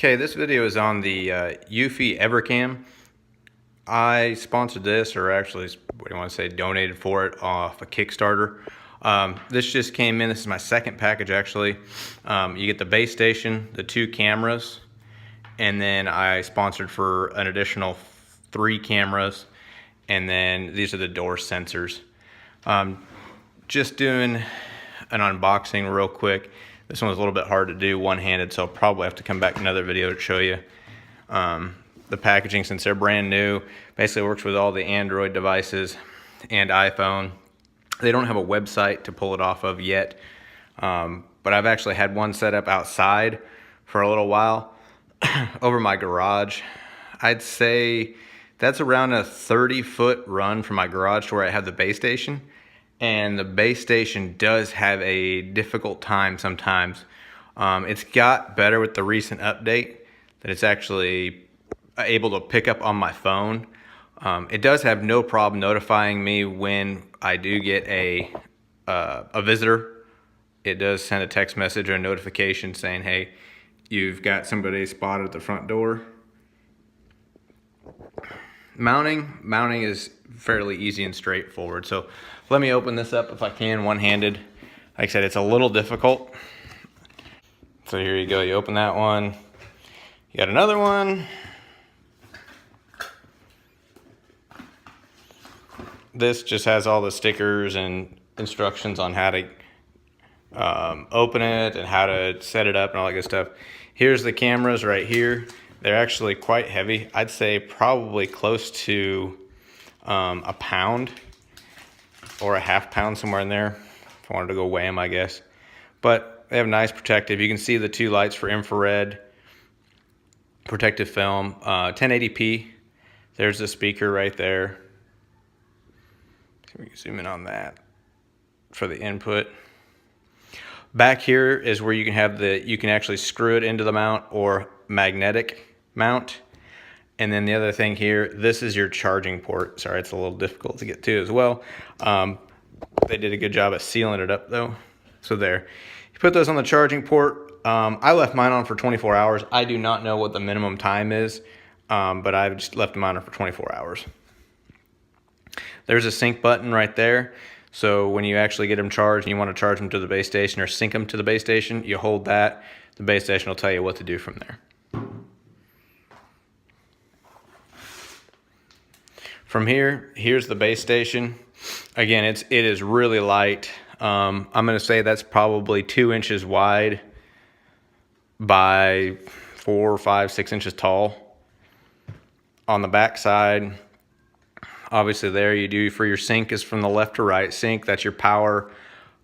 Okay, this video is on the Eufy Evercam. I sponsored this, or actually, what do you want to say, donated for it off a Kickstarter. This just came in. This is my second package, actually. You get the base station, the 2 cameras, and then I sponsored for an additional 3 cameras, and then these are the door sensors. Just doing an unboxing real quick. This one was a little bit hard to do one-handed, so I'll probably have to come back in another video to show you. The packaging, since they're brand new, basically works with all the Android devices and iPhone. They don't have a website to pull it off of yet, but I've actually had one set up outside for a little while over my garage. I'd say that's around a 30-foot run from my garage to where I have the base station. And the base station does have a difficult time sometimes. It's got better with the recent update that it's actually able to pick up on my phone. It does have no problem notifying me when I do get a visitor. It does send a text message or a notification saying, hey, you've got somebody spotted at the front door. Mounting is fairly easy and straightforward. So let me open this up if I can, one-handed. Like I said, it's a little difficult. So here you go, you open that one. You got another one. This just has all the stickers and instructions on how to open it and how to set it up and all that good stuff. Here's the cameras right here. They're actually quite heavy. I'd say probably close to a pound or a half pound, somewhere in there. If I wanted to go weigh them, I guess. But they have nice protective. You can see the 2 lights for infrared, protective film, 1080p. There's the speaker right there. We can zoom in on that for the input. Back here is where you can have you can actually screw it into the mount or magnetic mount. And then the other thing here, this is your charging port. Sorry, it's a little difficult to get to as well. They did a good job at sealing it up though. So there, you put those on the charging port. I left mine on for 24 hours. I do not know what the minimum time is, but I've just left mine on for 24 hours. There's a sync button right there. So when you actually get them charged and you want to charge them to the base station or sync them to the base station, you hold that. The base station will tell you what to do from there. From here, here's the base station. Again, it is really light. I'm going to say that's probably 2 inches wide by 4, 5, 6 inches tall. On the back side, obviously there you do for your sync is from the left to right. Sync, that's your power.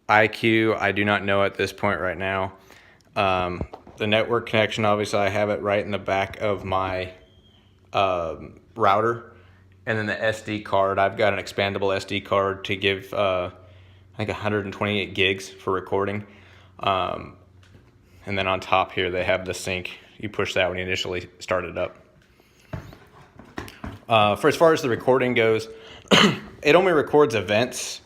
IQ, I do not know at this point right now. The network connection, obviously I have it right in the back of my router. And then the SD card, I've got an expandable SD card to give, I think 128 gigs for recording. And then on top here, they have the sync. You push that when you initially start it up. For as far as the recording goes, it only records events,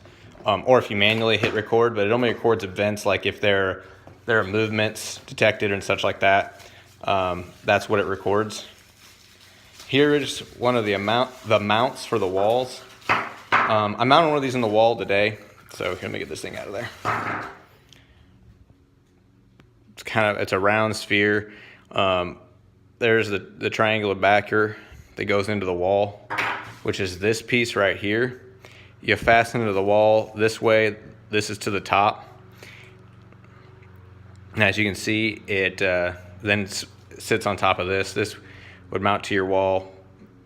or if you manually hit record, but it only records events like if there are movements detected and such like that. That's what it records. Here is one of the mounts for the walls. I mounted one of these in the wall today, so here, let me get this thing out of there. It's a round sphere. There's the triangular backer that goes into the wall, which is this piece right here. You fasten it to the wall this way. This is to the top. And as you can see, it then sits on top of this. This would mount to your wall.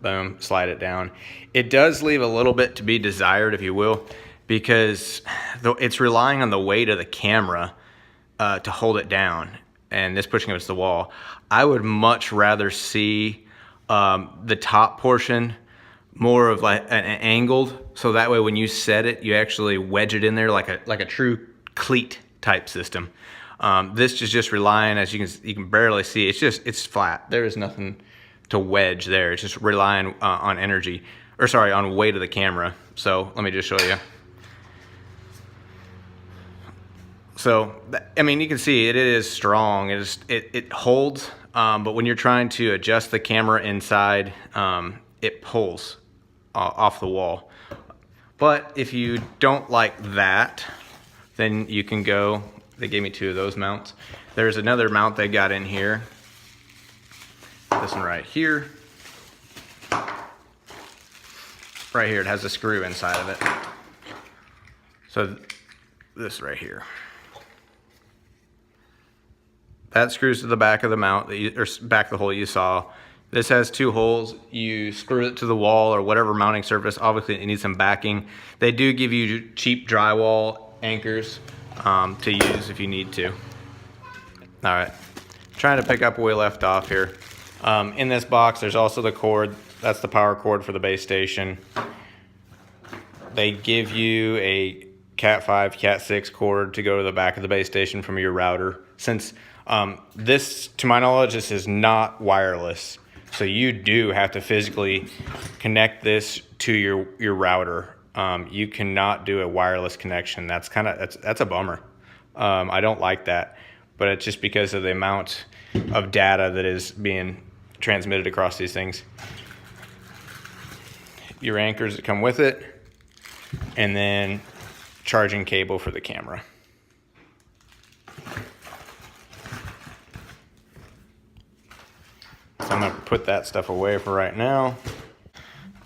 Boom, slide it down. It does leave a little bit to be desired, if you will, because it's relying on the weight of the camera to hold it down, and this pushing against the wall. I would much rather see the top portion more of like an angled, so that way when you set it, you actually wedge it in there like a true cleat type system. This is just relying, as you can barely see, it's flat. There is nothing to wedge there. It's just relying on energy, or sorry, on weight of the camera. So let me just show you. So, I mean, you can see it is strong. It holds, but when you're trying to adjust the camera inside, it pulls off the wall. But if you don't like that, then you can go, they gave me 2 of those mounts. There's another mount they got in here. This one right here. Right here, it has a screw inside of it. So this right here. That screws to the back of the mount, or back of the hole you saw. This has 2 holes. You screw it to the wall or whatever mounting surface. Obviously, it needs some backing. They do give you cheap drywall anchors to use if you need to. All right, trying to pick up where we left off here. In this box, there's also the cord. That's the power cord for the base station. They give you a Cat 5, Cat 6 cord to go to the back of the base station from your router. Since this, to my knowledge, this is not wireless. So you do have to physically connect this to your router. You cannot do a wireless connection. That's a bummer. I don't like that, but it's just because of the amount of data that is being transmitted across these things. Your anchors that come with it, and then charging cable for the camera. So I'm going to put that stuff away for right now.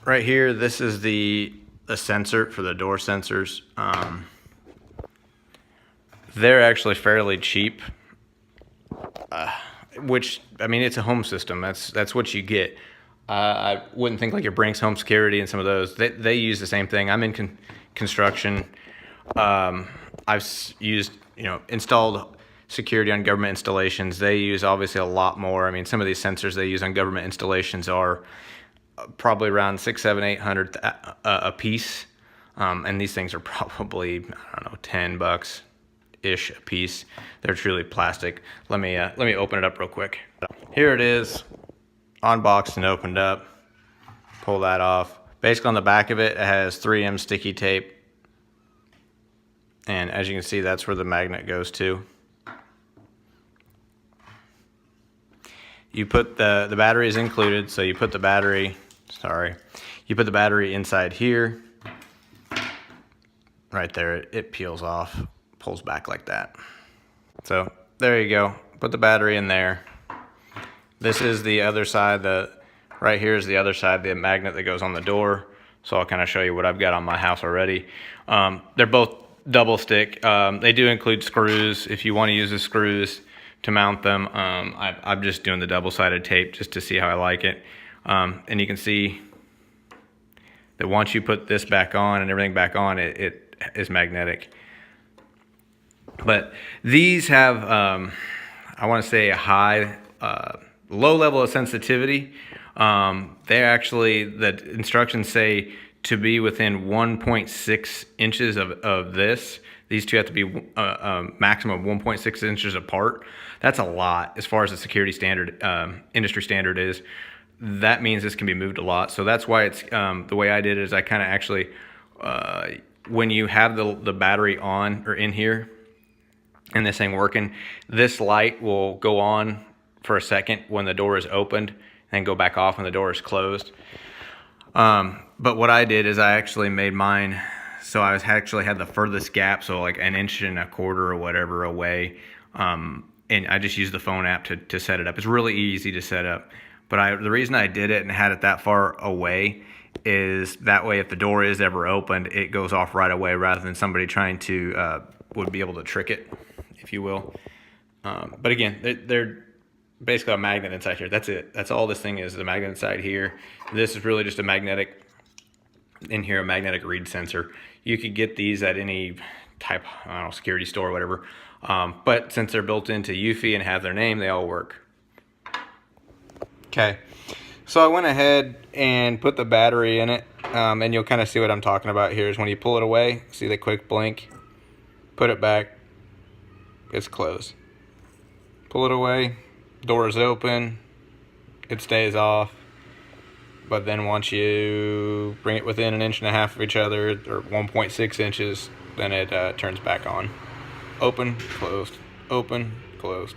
Right here, this is the sensor for the door sensors. They're actually fairly cheap, which, I mean, it's a home system. That's what you get. I wouldn't think like your Brinks Home Security and some of those, they use the same thing. I'm in construction. I've used, installed security on government installations. They use obviously a lot more. I mean, some of these sensors they use on government installations are probably around $600, $700, $800 a piece. And these things are probably, I don't know, $10-ish a piece. They're truly plastic. Let me open it up real quick. Here it is, unboxed and opened up. Pull that off. Basically on the back of it, it has 3M sticky tape. And as you can see, that's where the magnet goes to. You put the battery is included, so you put the battery, you put the battery inside here. Right there, it peels off, pulls back like that. So there you go, put the battery in there. This is the other side, right here is the other side, the magnet that goes on the door. So I'll kind of show you what I've got on my house already. They're both double stick. They do include screws if you want to use the screws to mount them. I'm just doing the double-sided tape just to see how I like it. And you can see that once you put this back on and everything back on, it is magnetic. But these have, I want to say, a high, low level of sensitivity. They actually, the instructions say to be within 1.6 inches of this. These two have to be a maximum of 1.6 inches apart. That's a lot as far as the security standard, industry standard is. That means this can be moved a lot. So that's why it's, the way I did it is I kind of actually, when you have the battery on or in here and this thing working, this light will go on for a second when the door is opened and then go back off when the door is closed. But what I did is I actually made mine so I actually had the furthest gap, so like 1.25 inches or whatever away, and I just used the phone app to set it up. It's really easy to set up, but the reason I did it and had it that far away is that way if the door is ever opened, it goes off right away rather than somebody trying to would be able to trick it, if you will. But again, they're basically a magnet inside here. That's it. That's all this thing is a magnet inside here. This is really just a magnetic, in here, a magnetic read sensor. You could get these at any type, I don't know, security store or whatever. But since they're built into Eufy and have their name, they all work. Okay, so I went ahead and put the battery in it, and you'll kind of see what I'm talking about here is when you pull it away, see the quick blink, put it back, it's closed. Pull it away, door is open, it stays off. But then once you bring it within 1.5 inches of each other, or 1.6 inches, then it turns back on open, closed, open, closed.